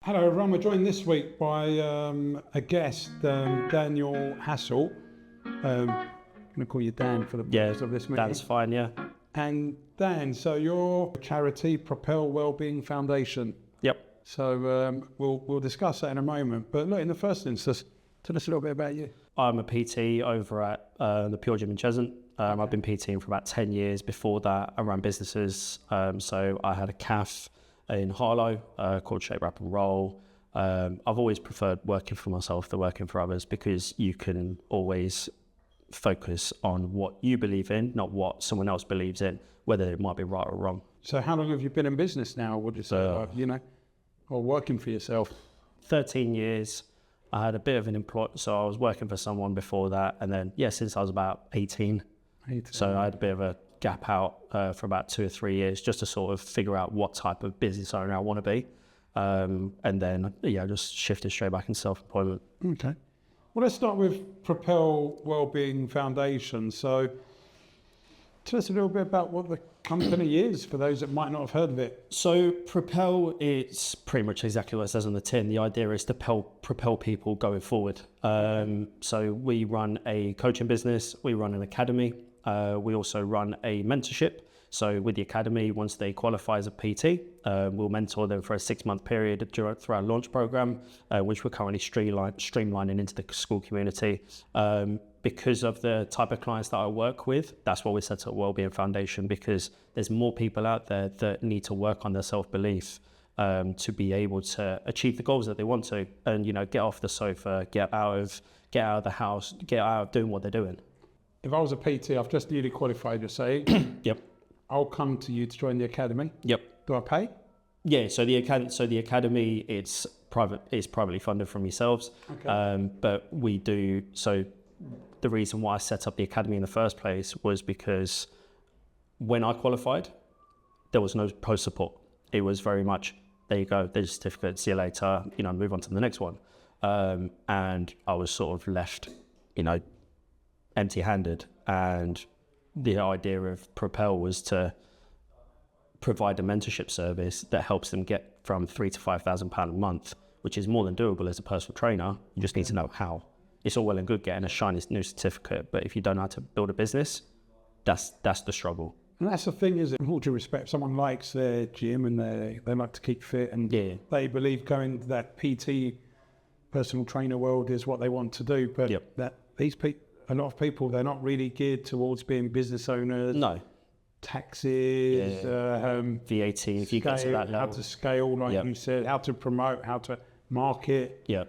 Hello everyone, we're joined this week by a guest, Daniel Hassall. I'm going to call you Dan for the purpose of this meeting. Dan's fine, yeah. And Dan, so your charity, Propel Wellbeing Foundation. Yep. So we'll discuss that in a moment. But look, in the first instance, tell us a little bit about you. I'm a PT over at the Pure Gym in Cheshunt. I've been PTing for about 10 years. Before that, I ran businesses. So I had a cafe in Harlow called Shape, Wrap and Roll. I've always preferred working for myself than working for others because you can always focus on what you believe in, not what someone else believes in, whether it might be right or wrong. So how long have you been in business now, would you say, or working for yourself? 13 years. I had a bit of an employ, so I was working for someone before that. And then, since I was about 18. So I had a bit of a gap out for about 2 or 3 years just to sort of figure out what type of business owner I want to be. And then, just shifted straight back into self-employment. Okay. Well, let's start with Propel Wellbeing Foundation. So tell us a little bit about what the company is for those that might not have heard of it. So Propel, it's pretty much exactly what it says on the tin. The idea is to propel people going forward. So we run a coaching business, we run an academy, we also run a mentorship. So with the academy, once they qualify as a PT, we'll mentor them for a 6-month period through our launch program, which we're currently streamlining into the school community. Because of the type of clients that I work with, that's why we set up Wellbeing Foundation, because there's more people out there that need to work on their self-belief to be able to achieve the goals that they want to, and get off the sofa, get out of the house, get out doing what they're doing. If I was a PT, I've just newly qualified, you say. Yep. I'll come to you to join the academy. Yep. Do I pay? Yeah. So the academy, it's privately funded from yourselves. Okay. But we do. So the reason why I set up the academy in the first place was because when I qualified, there was no post support. It was very much, there you go, there's a certificate, see you later, move on to the next one. And I was sort of left, empty-handed. And the idea of Propel was to provide a mentorship service that helps them get from £3,000 to £5,000 a month, which is more than doable as a personal trainer. You just need to know how. It's all well and good getting a shiny new certificate, but if you don't know how to build a business, that's the struggle. And that's the thing, is it? In all due respect, someone likes their gym and they like to keep fit, and they believe going to that PT, personal trainer world is what they want to do. But a lot of people, they're not really geared towards being business owners. No. Taxes, VAT, if you get to that level. How to scale, like you said, how to promote, how to market. Yeah.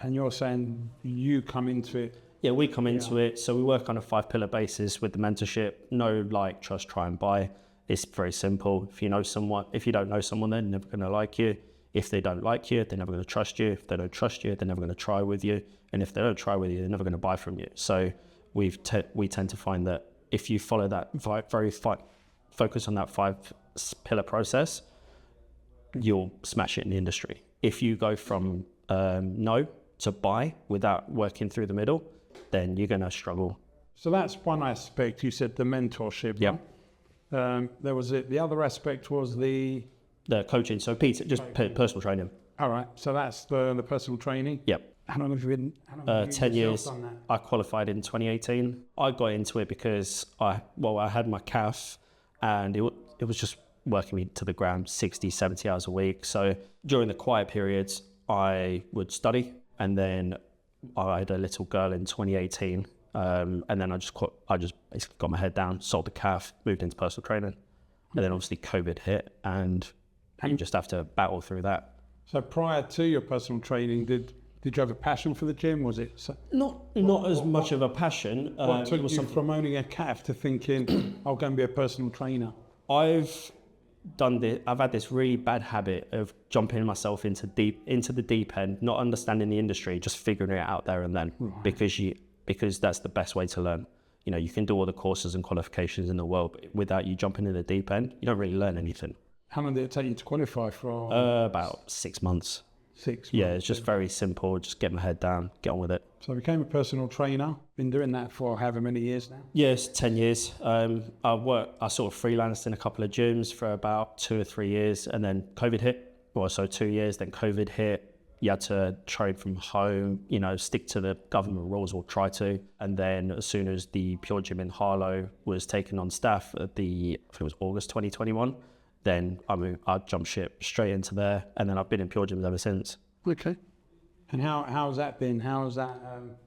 And you're saying you come into it. Yeah, we come into it. So we work on a 5-pillar basis with the mentorship. No like, trust, try and buy. It's very simple. If you don't know someone, they're never going to like you. If they don't like you, they're never going to trust you. If they don't trust you, they're never going to try with you. And if they don't try with you, they're never going to buy from you. So we tend to find that if you follow that focus on that 5-pillar process, you'll smash it in the industry. If you go from no to buy without working through the middle, then you're going to struggle. So that's one aspect. You said the mentorship. Yeah. There was the other aspect was the coaching. So personal training. All right. So that's the personal training. Yep. How long have you been? 10 years. I qualified in 2018. I got into it because I had my cafe, and it was just working me to the ground 60, 70 hours a week. So during the quiet periods, I would study, and then I had a little girl in 2018. And then I just basically got my head down, sold the cafe, moved into personal training. And then obviously COVID hit, and you just have to battle through that. So prior to your personal training, did you have a passion for the gym? Was it not as much of a passion? What took you from owning a cafe to thinking, I'll go and be a personal trainer? I've had this really bad habit of jumping myself into the deep end, not understanding the industry, just figuring it out there and then, because that's the best way to learn. You can do all the courses and qualifications in the world, but without you jumping in the deep end, you don't really learn anything. How long did it take you to qualify for? About 6 months. 6 months. Yeah, it's just very simple. Just get my head down, get on with it. So I became a personal trainer. Been doing that for however many years now? Yes, 10 years. I sort of freelanced in a couple of gyms for about 2 or 3 years, and then COVID hit. or so 2 years, then COVID hit. You had to train from home, stick to the government rules or try to. And then as soon as the Pure Gym in Harlow was taken on staff I think it was August 2021, then I jumped ship straight into there. And then I've been in Pure Gyms ever since. Okay. And how's that been? How's that?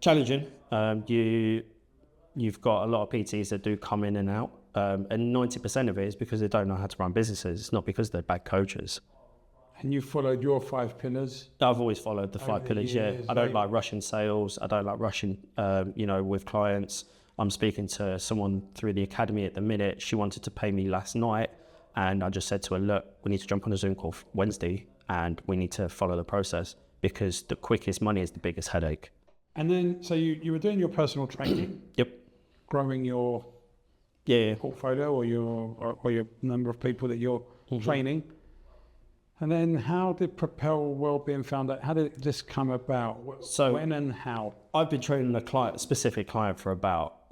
Challenging. You've got a lot of PTs that do come in and out. And 90% of it is because they don't know how to run businesses. It's not because they're bad coaches. And you followed your 5 pillars? I've always followed the 5 pillars, yeah. I don't like rushing sales. I don't like rushing, with clients. I'm speaking to someone through the academy at the minute. She wanted to pay me last night. And I just said to her, look, we need to jump on a Zoom call Wednesday and we need to follow the process because the quickest money is the biggest headache. And then, so you were doing your personal training? Yep. Growing your portfolio or your number of people that you're training. And then how did Propel Wellbeing Foundation, how did this come about? So when and how? I've been training a specific client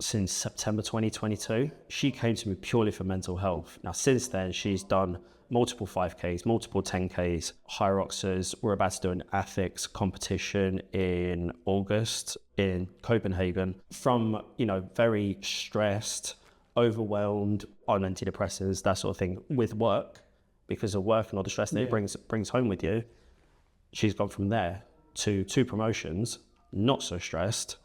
since September 2022. She came to me purely for mental health. Now, since then, she's done multiple 5Ks, multiple 10Ks, Hyroxes. We're about to do an ethics competition in August in Copenhagen. From, very stressed, overwhelmed on antidepressants, that sort of thing, with work. Because of work and all the stress that it brings home with you, she's gone from there to 2 promotions, not so stressed,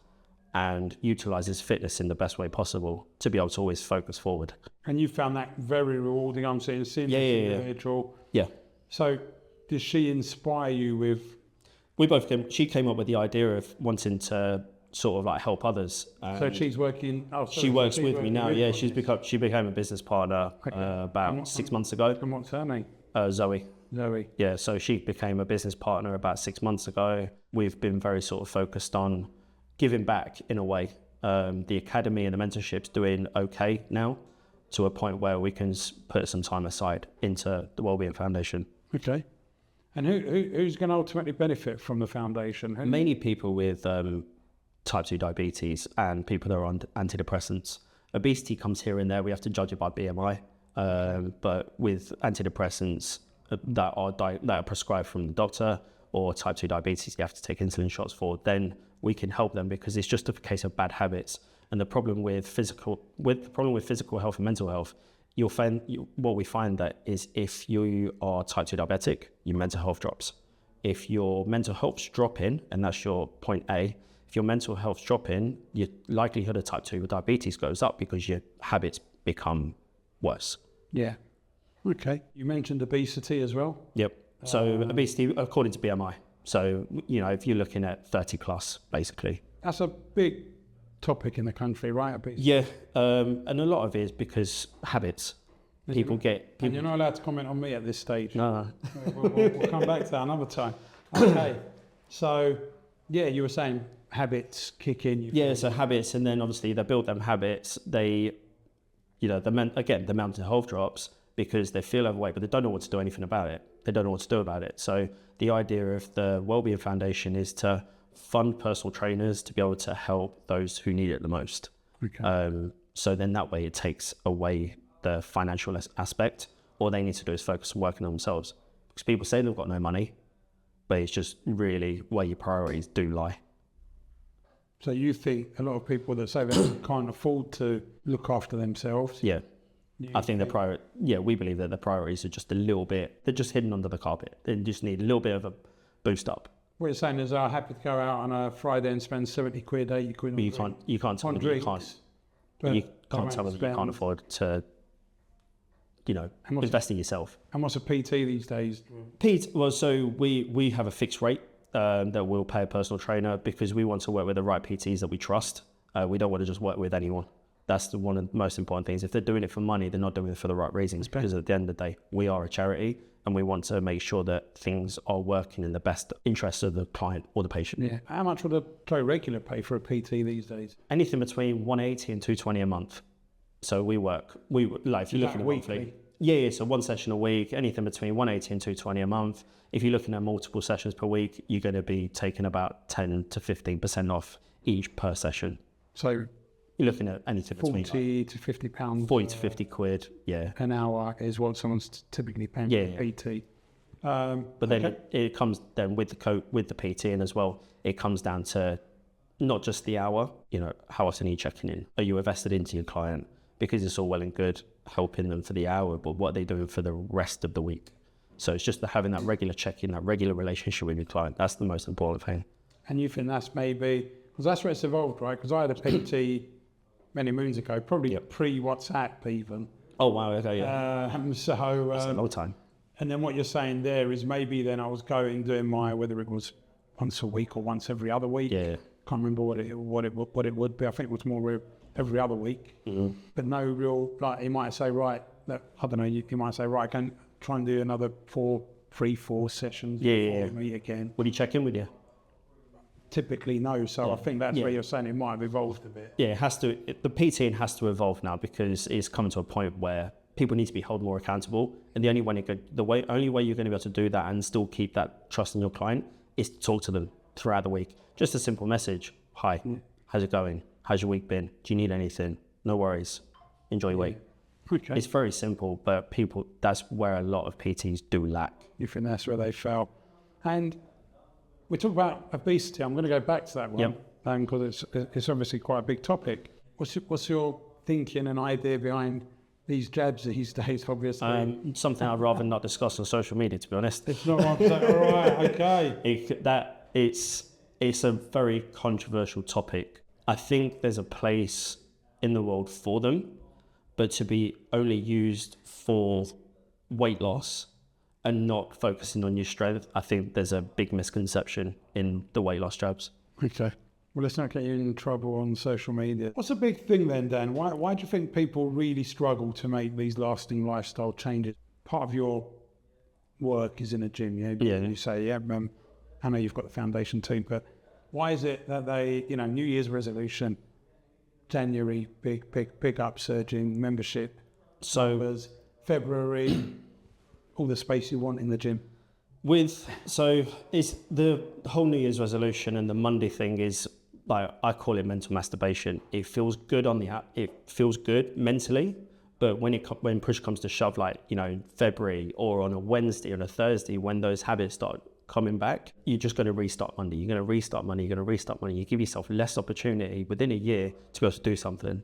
and utilizes fitness in the best way possible to be able to always focus forward. And you found that very rewarding, I'm saying, seeing this individual. Yeah. So did she inspire you with? She came up with the idea of wanting to sort of like help others. So she's working. She works with me now. Yeah, she became a business partner about 6 months ago. And what's her name? Zoe. Zoe. Yeah, so she became a business partner about 6 months ago. We've been very sort of focused on giving back in a way. The academy and the mentorship's doing okay now, to a point where we can put some time aside into the Wellbeing Foundation. Okay. And who's going to ultimately benefit from the foundation? Mainly people with type 2 diabetes and people that are on antidepressants. Obesity comes here and there. We have to judge it by BMI. But with antidepressants that are prescribed from the doctor, or type 2 diabetes you have to take insulin shots for, then we can help them because it's just a case of bad habits. And the problem with physical health and mental health, what we find that is if you are type 2 diabetic, your mental health drops. If your mental health's dropping, and that's your point A, if your mental health's dropping, your likelihood of type 2 diabetes goes up because your habits become worse. Yeah. Okay. You mentioned obesity as well. Yep. So obesity according to BMI. So, if you're looking at 30 plus, basically. That's a big topic in the country, right? Obesity. Yeah. And a lot of it is because habits. People And you're not allowed to comment on me at this stage. No. We'll come back to that another time. Okay. So, you were saying habits kick in. So habits, and then obviously they build them habits. They, the mental health drops because they feel overweight, but they don't know what to do anything about it. They don't know what to do about it. So the idea of the Wellbeing Foundation is to fund personal trainers to be able to help those who need it the most. Okay. So then that way it takes away the financial aspect. All they need to do is focus on working on themselves. Because people say they've got no money, but it's just really where your priorities do lie. So you think a lot of people that say they can't afford to look after themselves? Yeah. I think we believe that the priorities are just a little bit, they're just hidden under the carpet. They just need a little bit of a boost up. What you're saying is I'm happy to go out on a Friday and spend 70 quid, 80 quid but you can't tell me you can't tell me you can't afford to, invest in yourself. And what's a PT these days? So we have a fixed rate that we'll pay a personal trainer because we want to work with the right PTs that we trust. We don't want to just work with anyone. That's one of the most important things. If they're doing it for money, they're not doing it for the right reasons. Okay. Because at the end of the day, we are a charity and we want to make sure that things are working in the best interest of the client or the patient. Yeah. How much would a regular pay for a PT these days? Anything between 180 and 220 a month. So if you're looking at weekly. Yeah, so one session a week, anything between 180 and 220 a month. If you're looking at multiple sessions per week, you're going to be taking about 10 to 15% off each per session. So you're looking at anything between 40 to 50 pounds. 40 to 50 quid, yeah. An hour is what someone's typically paying for a PT. But then it comes then with the PT in as well. It comes down to not just the hour. How often are you checking in? Are you invested into your client? Because it's all well and good helping them for the hour, but what are they doing for the rest of the week? So it's just having that regular check-in, that regular relationship with your client. That's the most important thing. And you think that's maybe, because that's where it's evolved, right? Because I had a PT many moons ago, probably pre-WhatsApp even. Oh, wow, okay, yeah. That's a long time. And then what you're saying there is maybe then I was doing my, whether it was once a week or once every other week. Yeah. Can't remember what it would be. I think it was more every other week. Mm-hmm. But no real, like you might say, right, I don't know, you might say, right, I can try and do another 4 sessions before we meet again. Would he check in with you? Typically no, so I think that's where you're saying it might have evolved a bit. Yeah, the PTing has to evolve now because it's coming to a point where people need to be held more accountable, and the only way you're going to be able to do that and still keep that trust in your client is to talk to them throughout the week. Just a simple message: hi, how's it going? How's your week been? Do you need anything? No worries. Enjoy your week. Okay. It's very simple, but that's where a lot of PTs do lack. You think that's where they fail? And we talk about obesity. I'm going to go back to that one because it's obviously quite a big topic. What's your thinking and idea behind these jabs these days, obviously? Something I'd rather not discuss on social media, to be honest. It's not what I'm saying. All right, okay. It's a very controversial topic. I think there's a place in the world for them, but to be only used for weight loss and not focusing on your strength, I think there's a big misconception in the weight loss jabs. Okay. Well, let's not get you in trouble on social media. What's a big thing then, Dan? Why do you think people really struggle to make these lasting lifestyle changes? Part of your work is in a gym, You say, I know you've got the foundation team, but why is it that they, New Year's resolution, January, big upsurge in membership, numbers, February, all the space you want in the gym? So it's the whole New Year's resolution, and the Monday thing is, like, I call it mental masturbation. It feels good it feels good mentally, but when push comes to shove, like, in February or on a Wednesday or a Thursday, when those habits start coming back, you're just going to restart Monday. You're going to restart Monday. You're going to restart Monday. You give yourself less opportunity within a year to be able to do something.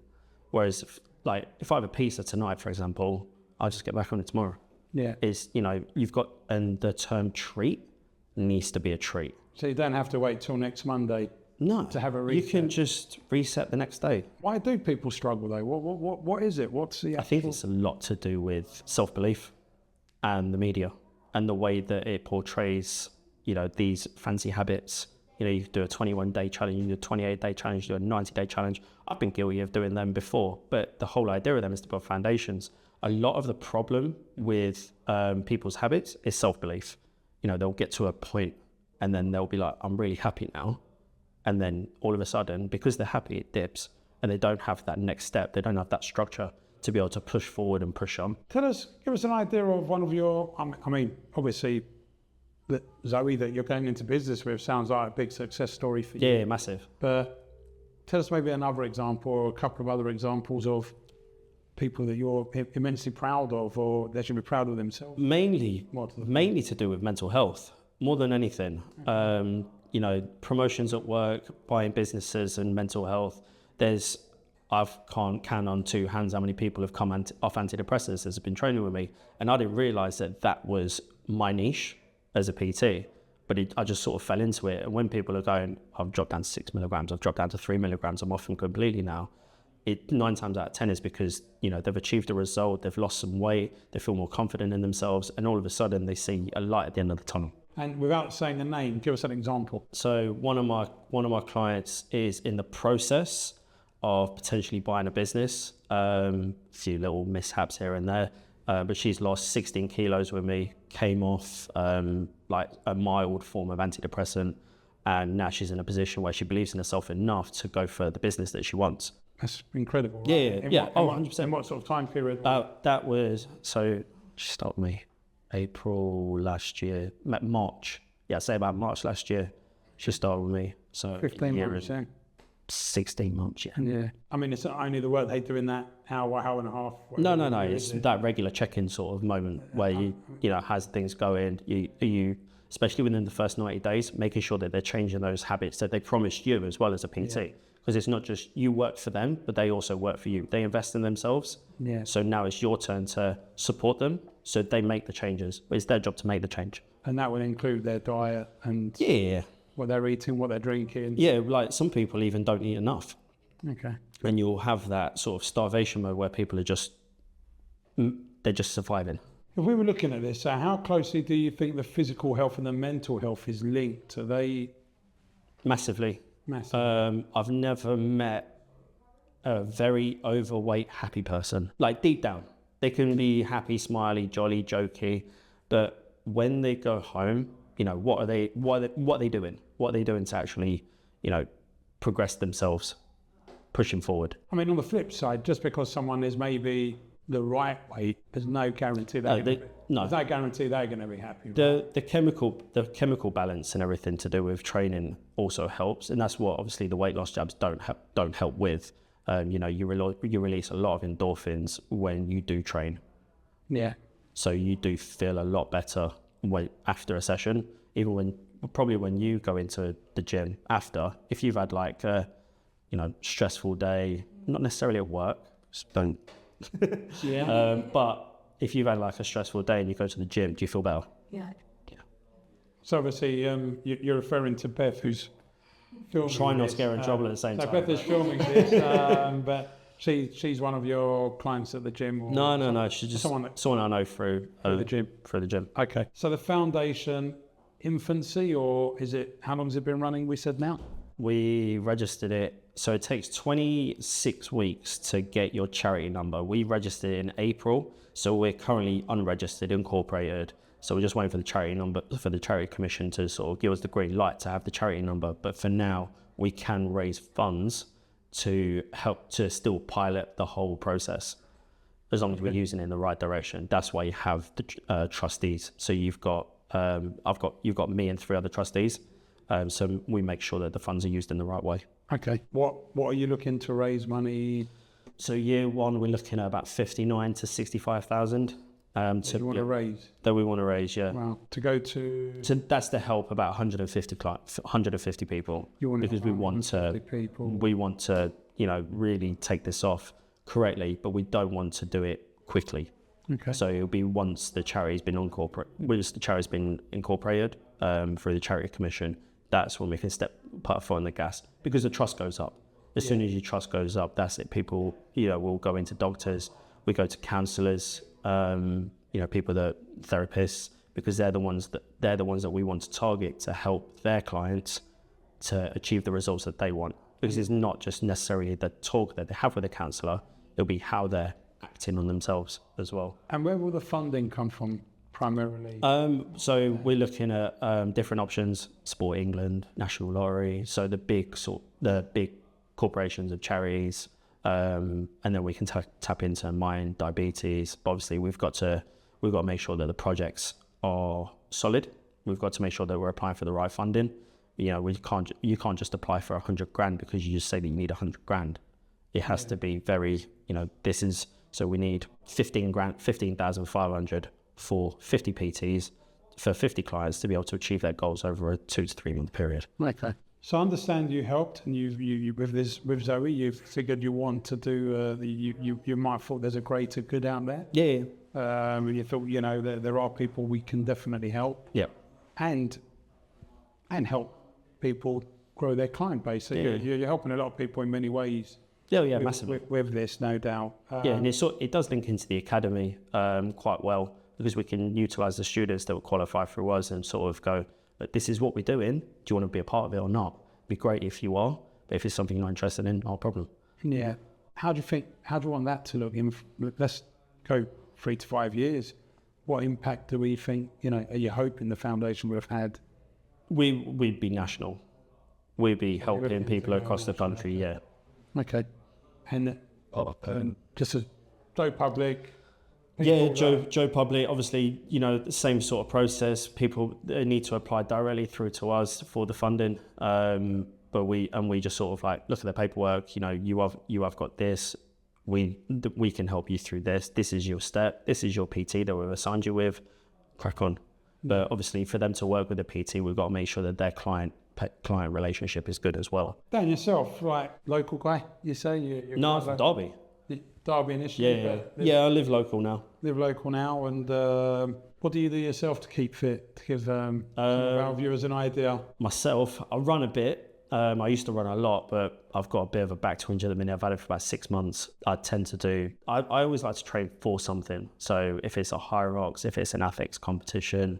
Whereas, if I have a pizza tonight, for example, I'll just get back on it tomorrow. Yeah. You've got, and the term treat needs to be a treat. So you don't have to wait till next Monday to have a reset. You can just reset the next day. Why do people struggle though? What is it? I think it's a lot to do with self-belief and the media and the way that it portrays, these fancy habits. You do a 21-day challenge, you do a 28-day challenge, you do a 90-day challenge. I've been guilty of doing them before, but the whole idea of them is to build foundations. A lot of the problem with people's habits is self-belief. They'll get to a point and then they'll be like, I'm really happy now. And then all of a sudden, because they're happy, it dips, and they don't have that next step. They don't have that structure to be able to push forward and push on. Give us an idea of one of your, obviously, that Zoe that you're going into business with sounds like a big success story for you. Yeah, massive. But tell us maybe another example or a couple of other examples of people that you're immensely proud of, or they should be proud of themselves. Mainly to do with mental health, more than anything. Promotions at work, buying businesses, and mental health. I can't count on two hands how many people have come off antidepressants as have been training with me, and I didn't realise that was my niche as a PT, but I just sort of fell into it. And when people are going, I've dropped down to 6 milligrams, I've dropped down to 3 milligrams, I'm off them completely now. 9 times out of 10 is because, they've achieved a result, they've lost some weight, they feel more confident in themselves, and all of a sudden they see a light at the end of the tunnel. And without saying the name, give us an example. So one of my clients is in the process of potentially buying a business. A few little mishaps here and there, but she's lost 16 kilos with me, came off like a mild form of antidepressant, and now she's in a position where she believes in herself enough to go for the business that she wants. That's incredible. Right? Yeah. 100%. In what sort of time period? That was, so she started with me April last year, March. Yeah, say about March last year, she started with me. So 15 months, yeah. 16 months, Yeah. I mean, it's not only the work they do in that hour and a half. No. It's that regular check-in sort of moment where you know, has things going, you especially within the first 90 days, making sure that they're changing those habits that they promised you as well as a PT. Because it's not just you work for them, but they also work for you. They invest in themselves. Yeah. So now it's your turn to support them. So they make the changes. It's their job to make the change. And that will include their diet and what they're eating, what they're drinking. Yeah, like some people even don't eat enough. Okay. And you'll have that sort of starvation mode where people are they're just surviving. If we were looking at this, how closely do you think the physical health and the mental health is linked? Are they... Massively. I've never met a very overweight, happy person. Like deep down, they can be happy, smiley, jolly, jokey, but when they go home, you know, what are they doing? What are they doing to actually, you know, progress themselves, pushing forward? I mean, on the flip side, just because someone is maybe the right weight, there's no guarantee there's no guarantee they're going to be happy. The chemical balance and everything to do with training also helps, and that's what obviously the weight loss jabs don't help with. You know, you release a lot of endorphins when you do train. Yeah. So you do feel a lot better after a session, even when you go into the gym after. If you've had like a, you know, stressful day, not necessarily at work, just don't. But if you've had like a stressful day and you go to the gym, do you feel better? Yeah. So obviously, you're referring to Beth, who's filming. Trying not to get her in trouble at the same time. So Beth is filming this, but she's one of your clients at the gym. Or no. She's just someone I know through the gym. Through the gym. Okay. So the foundation, infancy, or is it? How long has it been running? We said now. We registered it. So it takes 26 weeks to get your charity number. We registered it in April, so we're currently unregistered, incorporated. So we're just waiting for the charity number, for the charity commission to sort of give us the green light to have the charity number. But for now, we can raise funds to help to still pilot the whole process, as long as we're using it in the right direction. That's why you have the trustees. So you've got you've got me and 3 other trustees. So we make sure that the funds are used in the right way. Okay. What are you looking to raise money? So year one, we're looking at about 59 to 65,000. That we want to raise, yeah. Wow. To go to... So that's to help about 150 people. Because we want to, you know, really take this off correctly, but we don't want to do it quickly. Okay. So it'll be once the charity's been incorporated through the charity commission. That's when we can put our foot on the gas, because the trust goes up. As soon as your trust goes up, that's it. People, you know, will go into doctors. We go to counsellors. You know, therapists, because they're the ones that we want to target to help their clients to achieve the results that they want. Because it's not just necessarily the talk that they have with a counsellor; it'll be how they're acting on themselves as well. And where will the funding come from primarily? So we're looking at different options: Sport England, National Lottery. So the big corporations of charities. And then we can tap into mind, diabetes. But obviously, we've got to make sure that the projects are solid. We've got to make sure that we're applying for the right funding. You know, you can't just apply for 100 grand because you just say that you need 100 grand. It has to be very, you know, so we need 15,500 for 50 PTs for 50 clients to be able to achieve their goals over a 2 to 3 month period. Okay. So I understand you helped, and you with Zoe, you've figured you want to do you might have thought there's a greater good out there. Yeah. You thought, you know, there are people we can definitely help. Yeah. And help people grow their client base. So you're helping a lot of people in many ways. Yeah, massively. With this, no doubt. And it does link into the academy quite well, because we can utilise the students that will qualify through us and sort of go, but this is what we're doing. Do you want to be a part of it or not? It'd be great if you are, but if it's something you're not interested in, no problem. Yeah. How do you want that to look? Let's go 3 to 5 years. What impact do we think, you know, are you hoping the foundation would have had? We'd be national. We'd be helping people across the country, yeah. Okay. And just as Joe Public. Yeah, Joe Public, obviously, you know, the same sort of process. People need to apply directly through to us for the funding. but we just sort of like look at the paperwork. You know, you have got this. We can help you through this. This is your step. This is your PT that we've assigned you with. Crack on. But obviously, for them to work with a PT, we've got to make sure that their client relationship is good as well. Dan, yourself, like local guy, you say? You're No, from Derby. Derby initially? Yeah, I live local now. Live local now, and what do you do yourself to keep fit? To give some of our viewers an idea. Myself, I run a bit. I used to run a lot, but I've got a bit of a back twinge at the minute. I've had it for about 6 months. I always like to train for something. So if it's a high rocks, if it's an athletics competition,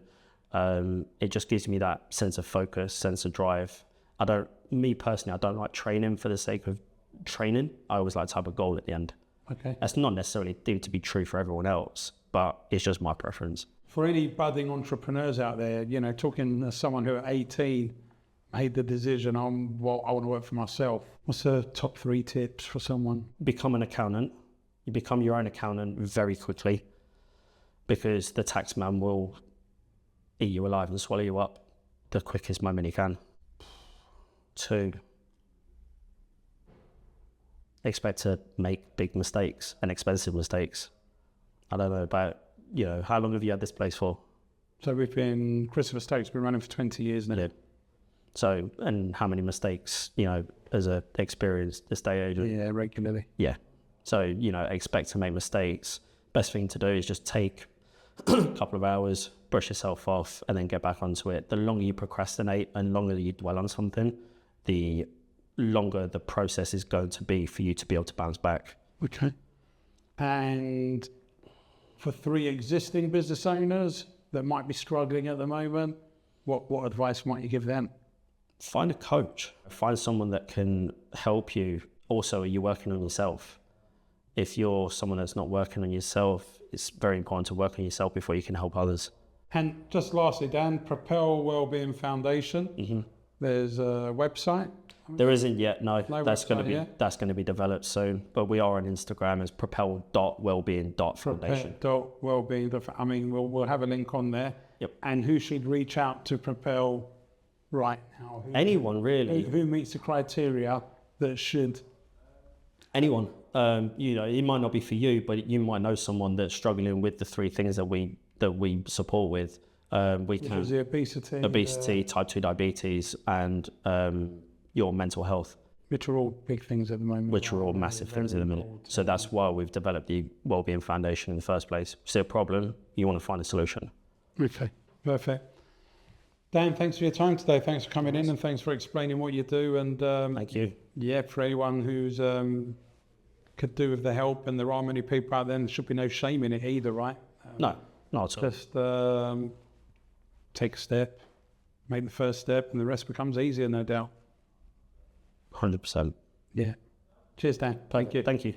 it just gives me that sense of focus, sense of drive. Me personally, I don't like training for the sake of training. I always like to have a goal at the end. Okay. That's not necessarily deemed to be true for everyone else, but it's just my preference. For any budding entrepreneurs out there, you know, talking to someone who at 18 made the decision on, well, I want to work for myself. What's the top 3 tips for someone? Become an accountant. You become your own accountant very quickly, because the tax man will eat you alive and swallow you up the quickest moment he can. 2, expect to make big mistakes and expensive mistakes. I don't know about, you know, how long have you had this place for? So Christopher Stokes, been running for 20 years now. Yeah. So, and how many mistakes, you know, as a experienced estate agent? Yeah, regularly. Yeah. So, you know, expect to make mistakes. Best thing to do is just take a couple of hours, brush yourself off, and then get back onto it. The longer you procrastinate and longer you dwell on something, the longer the process is going to be for you to be able to bounce back. Okay. And for 3 existing business owners that might be struggling at the moment, what advice might you give them? Find a coach. Find someone that can help you. Also, are you working on yourself? If you're someone that's not working on yourself, it's very important to work on yourself before you can help others. And just lastly, Dan, Propel Wellbeing Foundation. Mm-hmm. There's a website. There isn't yet. No that's going to be developed soon. But we are on Instagram as propel.wellbeing.foundation. Propel.wellbeing. I mean, we'll have a link on there. Yep. And who should reach out to Propel right now? Anyone really. Who meets the criteria that should? Anyone. You know, it might not be for you, but you might know someone that's struggling with the 3 things that we support with. The obesity, type 2 diabetes, and your mental health. Which are all big things at the moment. Which are all massive things at the minute. So that's why we've developed the Wellbeing Foundation in the first place. See a problem, you want to find a solution. Okay, perfect. Dan, thanks for your time today. Thanks for coming in, and thanks for explaining what you do. And thank you. Yeah, for anyone who's could do with the help, and there are many people out there, and there should be no shame in it either, right? No, not at all. Just take a step, make the first step, and the rest becomes easier, no doubt. 100%. Yeah. Cheers, Dan. Thank you. Thank you.